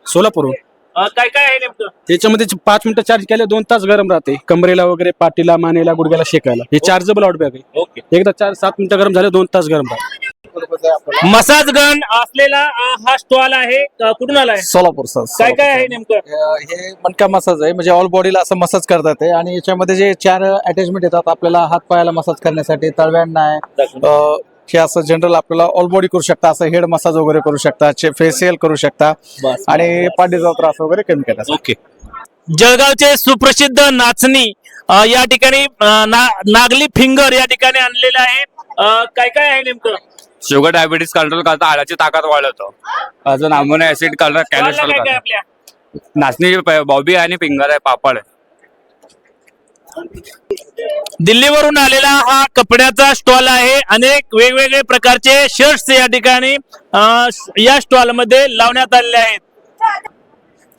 सोलापूर. काय काय आहे नेमकं? त्याच्यामध्ये 5 मिनिटं चार्ज केले 2 तास गरम राहते. कमरेला वगैरे, पाठीला, मानेला, गुडघ्याला शेकायला. हे चार्जेबल हॉट बॅग आहे. ओके. एकदा 7 मिनिटं गरम झाले 2 तास गरम राहते. मसाज गन असलेला हा स्टॉल आहे. कुठून आलाय? सोलापूर सर. काय काय आहे नेमकं? हे मणका मसाज आहे, म्हणजे ऑल बॉडीला असं मसाज करतात आहे. आणि याच्यामध्ये जे 4 अटॅचमेंट येतात आपल्याला हात पायाला मसाज करण्यासाठी. तळव्यांना आहे, हे असं जनरल आपल्याला ऑल बॉडी करू शकता, असं हेड मसाज वगैरे करू शकता, फेशियल करू शकता आणि पाठीचा त्रास वगैरे कमी करता. ओके. जळगावचे सुप्रसिद्ध नाचणी या ठिकाणी नागली फिंगर या ठिकाणी आणलेलं आहे. काय काय आहे नेमकं? शुगर डायबिटीस कंट्रोल करता, हाडाची ताकद वाढवतो. अजून अमोनो ऍसिड करता, कॅलेस्ट्रॉल करता. नाचणी बॉबी आणि फिंगर आहे, पापड आहे. दिल्लीवरून आलेला हा कपड्याचा स्टॉल आहे. अनेक वेगवेगळे प्रकारचे शर्ट्स या ठिकाणी या स्टॉल मध्ये लावण्यात आलेले आहेत.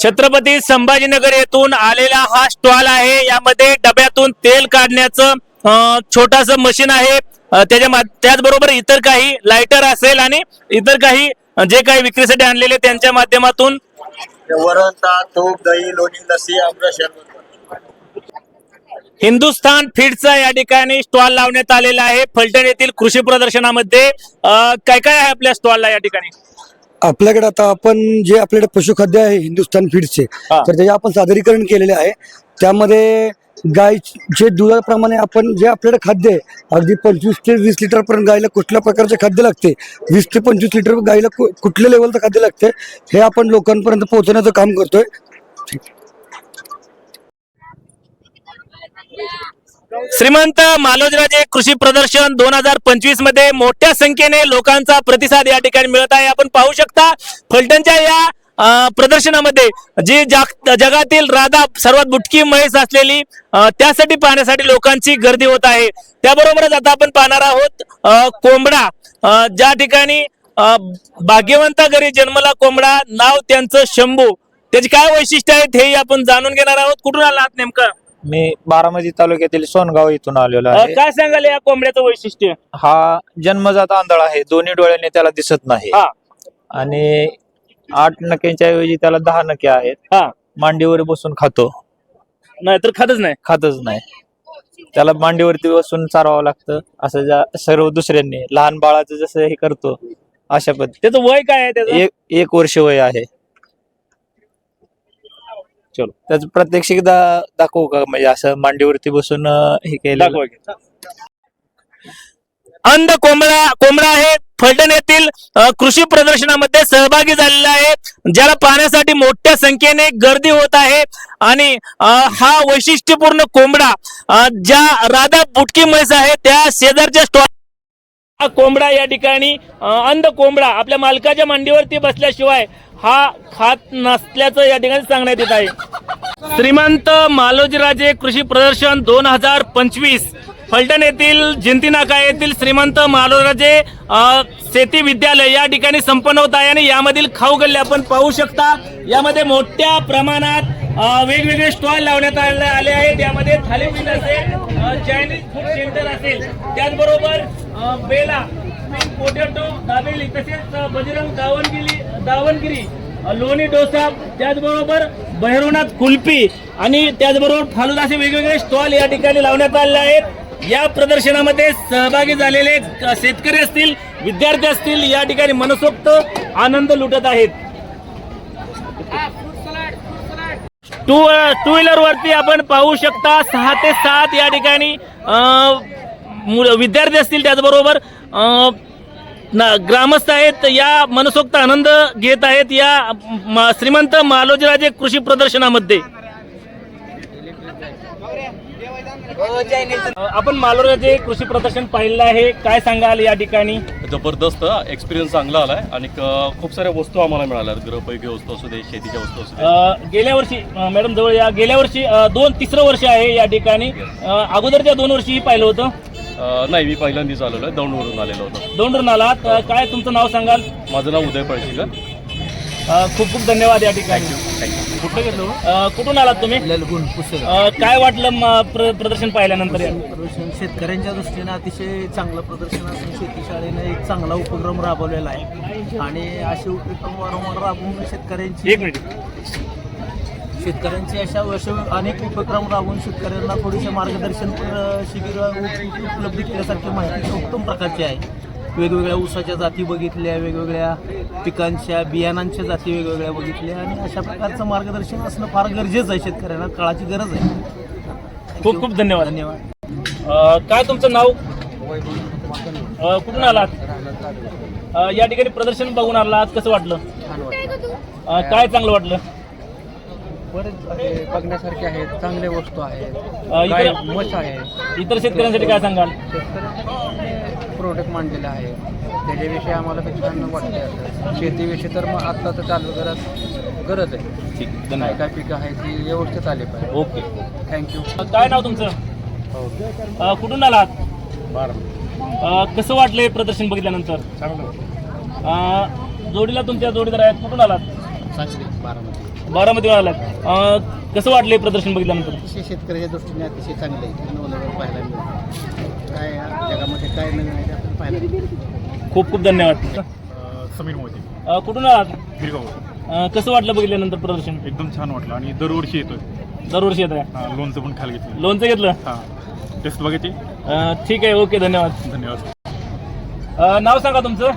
छत्रपती संभाजीनगर येथून आलेला हा स्टॉल आहे. यामध्ये डब्यातून तेल काढण्याचं छोटास मशीन आहे. त्याचबरोबर इतर काही लायटर असेल आणि इतर काही जे काही विक्रीसाठी आणलेले त्यांच्या माध्यमातून वरण, ताक, तूप, दही, लोणी, लस्सी, आमरस, हिंदुस्थान फीडचा या ठिकाणी स्टॉल लावण्यात आलेला आहे. फलटण येथील कृषी प्रदर्शनामध्ये काय काय आहे आपल्या स्टॉलला या ठिकाणी? आपल्याकडे आता आपण जे आपल्याकडे पशुखाद्य आहे हिंदुस्थान फीडचे, तर त्याचे आपण सादरीकरण केलेले आहे. त्यामध्ये गायचे दुधाप्रमाणे आपण जे आपल्याकडे खाद्य आहे अगदी 25 ते 20 लिटर पर्यंत गायला कुठल्या प्रकारचे खाद्य लागते, 20 ते 25 लिटर गायला कुठल्या लेवलचं खाद्य लागते, हे आपण लोकांपर्यंत पोहोचवण्याचं काम करतोय. श्रीमंत मालोजराजे कृषी प्रदर्शन 2025 मध्ये मोठ्या संख्येने लोकांचा प्रतिसाद या ठिकाणी मिळत आहे. आपण पाहू शकता फलटणच्या या प्रदर्शनामध्ये जी जगातील राधा सर्वात बुटकी म्हैस असलेली त्यासाठी पाहण्यासाठी लोकांची गर्दी होत आहे. त्याबरोबरच आता आपण पाहणार आहोत कोंबडा, ज्या ठिकाणी भाग्यवंता घरी जन्मला कोंबडा, नाव त्यांचं शंभू. त्याची काय वैशिष्ट्य आहेत हे आपण जाणून घेणार आहोत. कुठून आलात नेमकं? मी बारामती तालुक्यातील सोनगाव इथून आलेलो आहे. काय सांगाल या कोंबड्याचं वैशिष्ट्य? हा जन्मजात आंधळा आहे, दोन्ही डोळ्याने त्याला दिसत नाही आणि 8 नक्यांच्या ऐवजी त्याला 10 नखे आहेत. मांडीवर बसून खातो, नाहीतर खातच नाही. त्याला मांडीवरती बसून चारवावं लागतं, असं ज्या सर्व दुसऱ्यांनी लहान बाळाचं जसं हे करतो अशा पद्धती. त्याचं वय काय आहे त्याचं? 1 वर्ष वय आहे. चलो त्याचं प्रत्यक्ष एकदा दाखवू का, म्हणजे असं मांडीवरती बसून हे केलं? अंध कोंबडा आहे. फलटण येथील कृषी प्रदर्शनामध्ये सहभागी झालेला आहे, ज्याला पाहण्यासाठी मोठ्या संख्येने गर्दी होत आहे. आणि हा वैशिष्ट्यपूर्ण कोंबडा ज्या राधा बुटकी म्हैस आहे त्या शेजारच्या स्टॉल हा कोंबडा या ठिकाणी अंध कोंबडा आपल्या मालकाच्या मांडीवरती बसल्याशिवाय हा खात नसल्याचं या ठिकाणी सांगण्यात येत आहे. श्रीमंत मालोजीराजे कृषी प्रदर्शन 2025 फलटण येथील जिंती नाका येथील श्रीमंत मालोजीराजे शेती विद्यालय या ठिकाणी संपन्न होत आहे. आणि यामधील खाऊ गल्ले आपण पाहू शकता. यामध्ये मोठ्या प्रमाणात वेगवेगळे स्टॉल लावण्यात आले आहेत. यामध्ये थालीपीठ असेल, चायनीज फूड सेंटर असेल, त्याचबरोबर बेला, पोटॅटो, दाबेली, तसेच बजरंग दावणगिरी, लोणी डोसा, त्याचबरोबर भैरवनाथ कुल्फी आणि त्याचबरोबर फालुदा असे वेगवेगळे स्टॉल या ठिकाणी लावण्यात आले आहेत. या प्रदर्शनामध्ये सहभागी झालेले शेतकरी असतील, विद्यार्थी असतील, या ठिकाणी मनसोक्त आनंद लुटत आहेत. टू व्हीलर वरती आपण पाहू शकता 6 ते 7 या ठिकाणी विद्यार्थी असतील, त्याचबरोबर ग्रामस्थ आहेत. या मनसोक्त आनंद घेत आहेत या श्रीमंत मालोजीराजे कृषी प्रदर्शनामध्ये. आपण मालोजीराजे कृषी प्रदर्शन पाहिलेलं आहे, काय सांगाल या ठिकाणी? जबरदस्त एक्सपिरियन्स चांगला आलाय आणि खूप साऱ्या वस्तू आम्हाला मिळाल्या, गृहोपयोगी वस्तू असू दे, शेतीच्या वस्तू असू दे. गेल्या वर्षी मॅडम जवळ या, गेल्या वर्षी 3रं वर्ष आहे या ठिकाणी. अगोदरच्या 2 वर्षी पाहिलं होतं? नाही, मी पहिल्यांदाच आलेलो आहे, दौंडवरून आलेलो होतो. दौंडवरून आलात? काय तुमचं नाव सांगाल? माझं नाव उदय पळशीकर. खूप खूप धन्यवाद या ठिकाणी. कुठं घेतलं? कुठून आलात तुम्ही? काय वाटलं प्रदर्शन पाहिल्यानंतर? प्रदर्शन शेतकऱ्यांच्या दृष्टीने अतिशय चांगलं प्रदर्शन असून शेतीशाळेने एक चांगला उपक्रम राबवलेला आहे आणि असे उपक्रम वारंवार राबवून शेतकऱ्यांची अशा अनेक उपक्रम राबवून शेतकऱ्यांना थोडेसे मार्गदर्शन शिबिर उपलब्ध केल्यासारखी माहिती उत्तम प्रकारची आहे. वेगवेगळ्या ऊसाच्या जाती बघितल्या, वेगवेगळ्या पिकांच्या बियाणांच्या जाती वेगवेगळ्या बघितल्या आणि अशा प्रकारचं मार्गदर्शन असणं फार गरजेचं आहे. शेतकऱ्यांना काळाची गरज आहे. खूप खूप धन्यवाद. काय तुमचं नाव? कुठून आलात? या ठिकाणी प्रदर्शन बघून आलात, कसं वाटलं? काय चांगलं वाटलं? बरेच बघण्यासारखे आहेत, चांगल्या वस्तू आहेत, मश आहे. इतर शेतकऱ्यांसाठी काय सांगाल? प्रोडक्ट मांडलेलं आहे त्याच्याविषयी आम्हाला खूप छान वाटते. शेतीविषयी तर मग आता तर चालू गरज आहे. ठीक, काय पिकं आहे ती व्यवस्थित आली पाहिजे. Okay, thank you. काय नाव तुमचं? कुठून आलात? कसं वाटलंय प्रदर्शन बघितल्यानंतर? जोडीला तुमच्या जोडीदार आहेत, कुठून आलात? बारामती. बारामतीवर आलात. कसं वाटलं प्रदर्शन बघितल्यानंतर? अतिशय शेतकऱ्याच्या दृष्टीने अतिशय चांगलं आहे. नवनवीन पाहायला मिळतं. काय जगामध्ये काय नवीन आहे ते आपण पाहायला मिळतं. खूप खूप धन्यवाद. समीर मोदी, कुठून आलात? गिरगाव. कसं वाटलं बघितल्यानंतर प्रदर्शन? एकदम छान वाटलं आणि दरवर्षी येतोय. दरवर्षी येत आहे? लोणचं पण खायला घेतलं. लोणचं घेतलं? हां, टेस्ट बघायची. ठीक आहे, ओके, धन्यवाद. धन्यवाद. नाव सांगा तुमचं?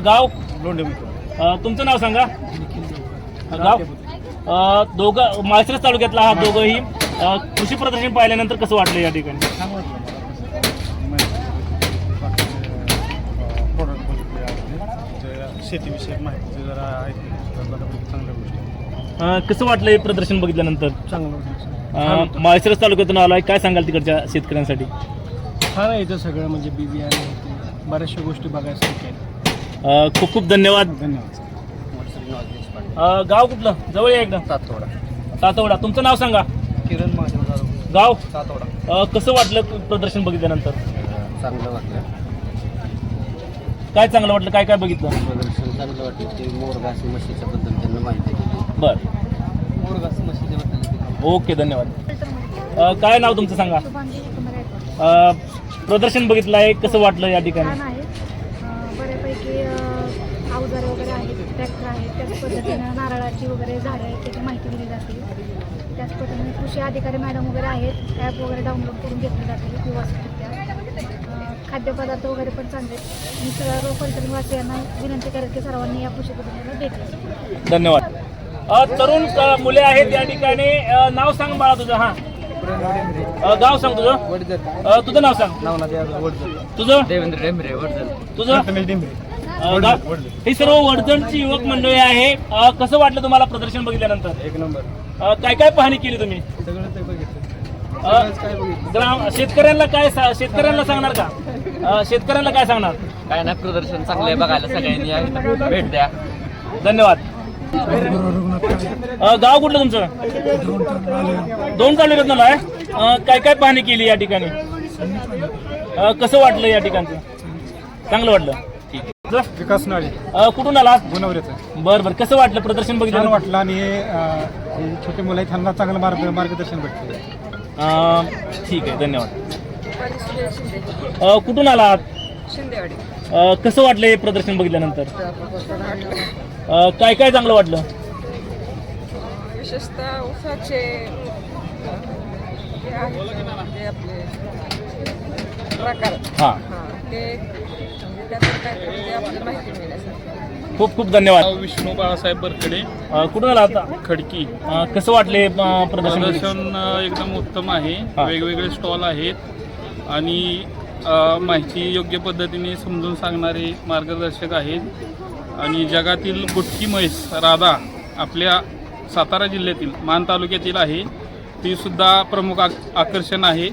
गाव? लोंढे. तुमचं नाव सांगा. गाव? दोघं माळशिरस तालुक्यातला हा दोघंही कृषी प्रदर्शन पाहिल्यानंतर कसं वाटलं या ठिकाणी? शेतीविषयक माहिती जरा आहे चांगल्या गोष्टी. कसं वाटलं हे प्रदर्शन बघितल्यानंतर? चांगलं. माळशिरस तालुक्यातून आलाय, काय सांगाल तिकडच्या शेतकऱ्यांसाठी? छान आहे इथं सगळं, म्हणजे बी बियाणे बऱ्याचशा गोष्टी बघायसाठी आहेत. खूप खूप धन्यवाद. गाव कुठलं? जवळ या एकदम. सातवडा. तुमचं नाव सांगा. किरण महादेव. गाव? सातवडा. कसं वाटलं प्रदर्शन बघितल्यानंतर? चांगलं वाटलं. काय चांगलं वाटलं? काय काय बघितलं? प्रदर्शन चांगलं वाटलं. ते मोरघास म्हशीच्या बद्दल त्यांना माहिती दिली. बर, मोरघास म्हशीच्या बद्दल. ओके, धन्यवाद. काय नाव तुमचं सांगा. प्रदर्शन बघितलं आहे, कसं वाटलं या ठिकाणी? बऱ्यापैकी अवजार वगैरे आहेत, ट्रॅक्टर आहेत, त्याच पद्धतीनं नारळाची वगैरे झाडं आहेत त्याची माहिती दिली जाते. त्याच पद्धतीने कृषी अधिकारी मॅडम वगैरे आहेत, ॲप वगैरे डाउनलोड करून घेतले जाते व्यवस्थितरित्या. खाद्यपदार्थ वगैरे पण चांगले. मी सर्व फलटणवासियांना विनंती करेल की सर्वांनी या कृषी प्रदर्शनाला भेट द्यावी. धन्यवाद. तरुण मुले आहेत या ठिकाणी. नाव सांग बाळा तुझं. हां, गाव सांग तुझं. तुझं नाव सांग. तुझं? देवेंद्र डेंबरे, वडजल. तुझं? हे सर्व वडजणची युवक मंडळी आहे. कसं वाटलं तुम्हाला प्रदर्शन बघितल्यानंतर? एक नंबर. काय काय पाहणी केली तुम्ही? सगळं ते बघितलं. शेतकऱ्यांना शेतकऱ्यांना सांगणार का? शेतकऱ्यांना काय सांगणार? काय नाही, प्रदर्शन चांगलं आहे बघायला, सगळ्यांनी भेट द्या. धन्यवाद. गाव कुठलं तुमचं? दोन तालुक्यातून आहे. काय काय पाहणी केली या ठिकाणी? कसं वाटलं या ठिकाणचं? चांगलं वाटलं. ठीक आहे. विकास नाळे. कुठून आला? गुणवरेचं. बरं बरं. कसं वाटलं प्रदर्शन बघितलं? वाटलं आणि छोटे मुलं आहेत त्यांना चांगलं मार्गदर्शन भेटतं. ठीक आहे, धन्यवाद. कुठून आलात? शिंदेवाडी. कसं वाटलं हे प्रदर्शन बघितल्यानंतर? काय काय चांगलं वाटलं? विशेषतः ऊसाचे जे आहेत ते आपले प्रकार हां, ते त्यातून काय ते आपल्याला माहिती मिळण्यासाठी. खूप खूप धन्यवाद. विष्णू बाळासाहेब बरकडे, कुठून आला आता? खडकी. कसं वाटले प्रदर्शन? एकदम उत्तम आहे. वेगवेगळे स्टॉल आहेत आणि माहिती योग्य पद्धतीने समजून सांगणारे मार्गदर्शक आहेत आणि जगातील बुटकी म्हैस राधा आपल्या सातारा जिल्ह्यातील मान तालुक्यातील आहे, ती सुद्धा प्रमुख आकर्षण आहे.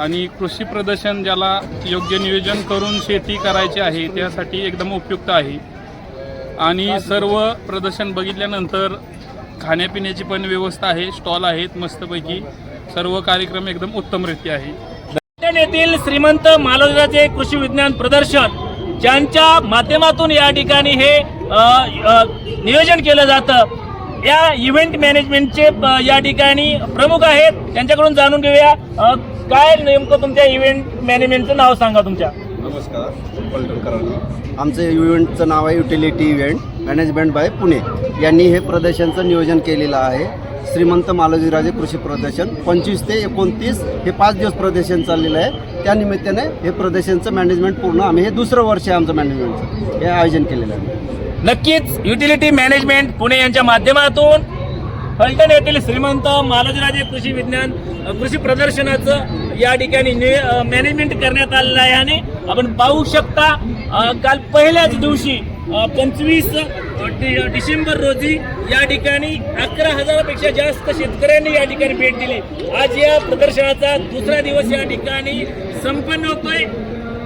आणि कृषी प्रदर्शन ज्याला योग्य नियोजन करून शेती करायची आहे त्यासाठी एकदम उपयुक्त आहे. आणि सर्व प्रदर्शन बघितल्यानंतर खाण्यापिण्याची पण व्यवस्था आहे, स्टॉल आहेत मस्तपैकी, सर्व कार्यक्रम एकदम उत्तमरित्या आहे. येथील श्रीमंत मालोजीराजे कृषी विज्ञान प्रदर्शन ज्यांच्या माध्यमातून या ठिकाणी हे नियोजन केलं जातं, या इव्हेंट मॅनेजमेंटचे या ठिकाणी प्रमुख आहेत, त्यांच्याकडून जाणून घेऊया. काय नेमकं तुमच्या इव्हेंट मॅनेजमेंटचं नाव सांगा तुमच्या. नमस्कार, आमचं इव्हेंटचं नाव आहे utility event management by Pune. यांनी हे प्रदर्शनचं नियोजन केलेलं आहे. श्रीमंत मालोजीराजे कृषी प्रदर्शन 25 ते 29 हे 5 दिवस प्रदर्शन चाललेलं आहे. त्या निमित्ताने हे प्रदर्शनचं मॅनेजमेंट पूर्ण आम्ही हे दुसरं वर्ष आहे आमचं मॅनेजमेंटचं हे आयोजन केलेलं आहे. नक्कीच युटिलिटी मॅनेजमेंट पुणे यांच्या माध्यमातून फलटण येथील श्रीमंत मालोजीराजे कृषी विज्ञान कृषी प्रदर्शनाचं या ठिकाणी मॅनेजमेंट करण्यात आलेलं आहे. आणि आपण पाहू शकता काल पहिल्याच दिवशी 25 डिसेंबर रोजी या ठिकाणी 11,000पेक्षा जास्त शेतकऱ्यांनी या ठिकाणी भेट दिली. आज या प्रदर्शनाचा दुसरा दिवस या ठिकाणी संपन्न होतोय.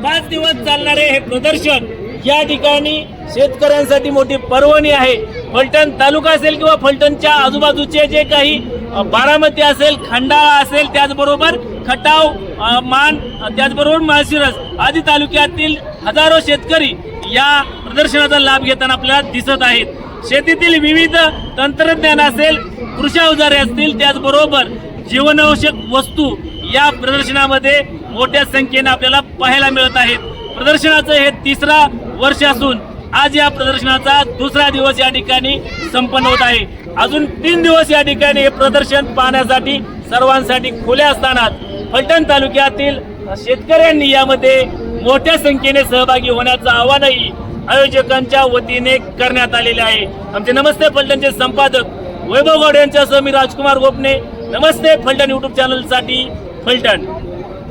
5 दिवस चालणारे हे प्रदर्शन या ठिकाणी शेतकऱ्यांसाठी मोठी पर्वणी आहे. फलटण तालुका असेल किंवा फलटणच्या आजूबाजूचे जे काही बारामती असेल, खंडाळा असेल, त्याचबरोबर खटाव, मान, त्याचबरोबर माळशिरस आदी तालुक्यातील हजारो शेतकरी या प्रदर्शनाचा लाभ घेताना आपल्याला दिसत आहेत. शेतीतील विविध तंत्रज्ञान असेल, कृषी अवजारे असतील, त्याचबरोबर जीवनावश्यक वस्तू या प्रदर्शनामध्ये मोठ्या संख्येने आपल्याला पाहायला मिळत आहेत. प्रदर्शनाचं हे 3रा वर्ष असून आज या प्रदर्शनाचा 2रा दिवस या ठिकाणी संपन्न होत आहे. अजून 3 दिवस या ठिकाणी हे प्रदर्शन पाहण्यासाठी सर्वांसाठी खुले असताना फलटण तालुक्यातील शेतकऱ्यांनी यामध्ये मोठ्या संख्येने सहभागी होण्याचं आवाहनही आयोजकांच्या वतीने करण्यात आलेले आहे. आमचे नमस्ते फलटणचे संपादक वैभव गौड यांच्यासह मी राजकुमार गोपने. नमस्ते फलटण युट्यूब चॅनलसाठी फलटण.